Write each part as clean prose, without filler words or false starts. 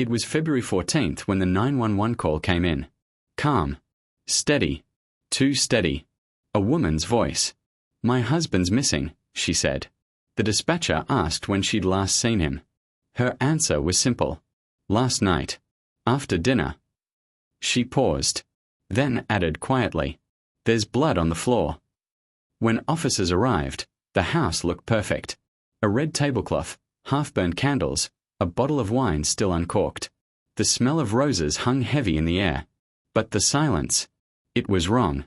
It was February 14th when the 911 call came in. Calm. Steady. Too steady. A woman's voice. "My husband's missing," she said. The dispatcher asked when she'd last seen him. Her answer was simple. "Last night. After dinner." She paused, then added quietly, "There's blood on the floor." When officers arrived, the house looked perfect. A red tablecloth, half-burned candles, a bottle of wine still uncorked. The smell of roses hung heavy in the air. But the silence. It was wrong.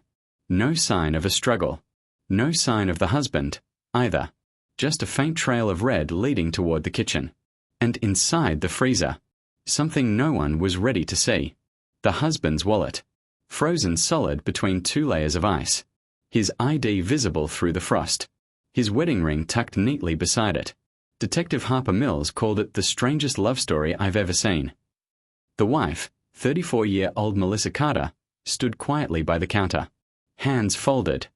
No sign of a struggle. No sign of the husband, either. Just a faint trail of red leading toward the kitchen. And inside the freezer, something no one was ready to see. The husband's wallet. Frozen solid between two layers of ice. His ID visible through the frost. His wedding ring tucked neatly beside it. Detective Harper Mills called it the strangest love story I've ever seen. The wife, 34-year-old Melissa Carter, stood quietly by the counter. Hands folded.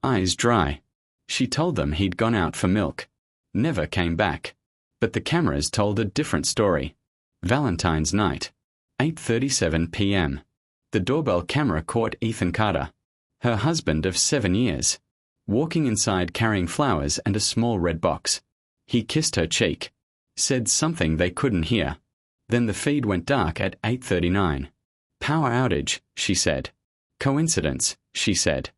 Eyes dry. She told them he'd gone out for milk. Never came back. But the cameras told a different story. Valentine's night. 8:37 p.m. The doorbell camera caught Ethan Carter, her husband of 7 years, walking inside carrying flowers and a small red box. He kissed her cheek. Said something they couldn't hear. Then the feed went dark at 8:39. "Power outage," she said. "Coincidence," she said.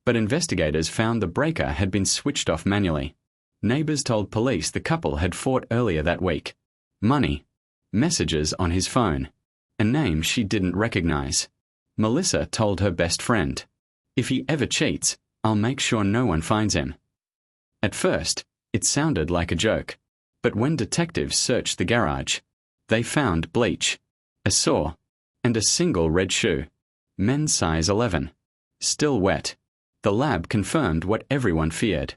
But investigators found the breaker had been switched off manually. Neighbors told police the couple had fought earlier that week. Money. Messages on his phone. A name she didn't recognize. Melissa told her best friend, "If he ever cheats, I'll make sure no one finds him." At first, it sounded like a joke. But when detectives searched the garage, they found bleach, a saw, and a single red shoe. Men's size 11. Still wet. The lab confirmed what everyone feared.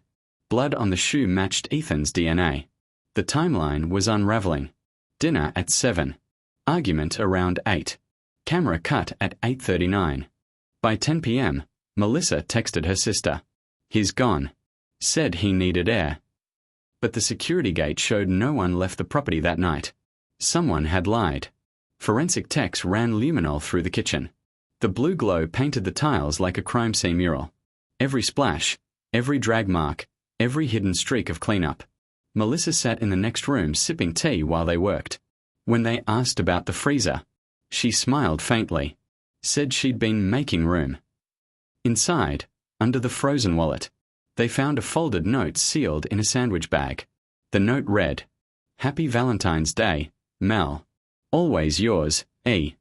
Blood on the shoe matched Ethan's DNA. The timeline was unraveling. Dinner at 7. Argument around 8. Camera cut at 8:39. By 10 p.m., Melissa texted her sister. "He's gone." Said he needed air. But the security gate showed no one left the property that night. Someone had lied. Forensic techs ran luminol through the kitchen. The blue glow painted the tiles like a crime scene mural. Every splash, every drag mark, every hidden streak of cleanup. Melissa sat in the next room sipping tea while they worked. When they asked about the freezer, she smiled faintly. Said she'd been making room. Inside, under the frozen wallet, they found a folded note sealed in a sandwich bag. The note read, "Happy Valentine's Day, Mel. Always yours, E."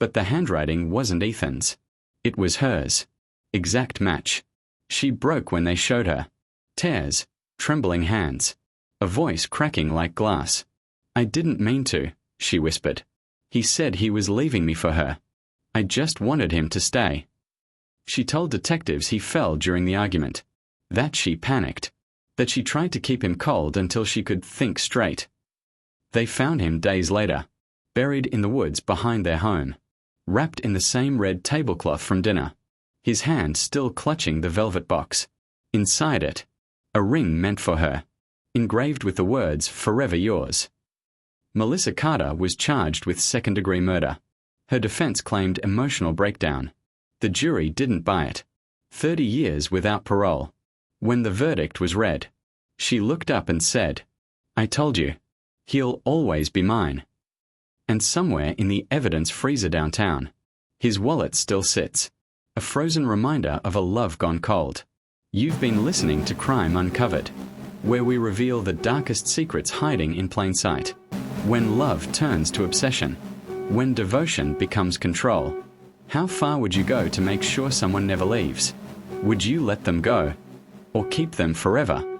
But the handwriting wasn't Ethan's. It was hers. Exact match. She broke when they showed her. Tears, trembling hands. A voice cracking like glass. "I didn't mean to," she whispered. "He said he was leaving me for her. I just wanted him to stay." She told detectives he fell during the argument. That she panicked. That she tried to keep him cold until she could think straight. They found him days later, buried in the woods behind their home, wrapped in the same red tablecloth from dinner, his hand still clutching the velvet box. Inside it, a ring meant for her, engraved with the words, "Forever yours." Melissa Carter was charged with second-degree murder. Her defense claimed emotional breakdown. The jury didn't buy it. 30 years without parole. When the verdict was read, she looked up and said, "I told you. He'll always be mine." And somewhere in the evidence freezer downtown, his wallet still sits, a frozen reminder of a love gone cold. You've been listening to Crime Uncovered, where we reveal the darkest secrets hiding in plain sight. When love turns to obsession, when devotion becomes control. How far would you go to make sure someone never leaves? Would you let them go? Or keep them forever?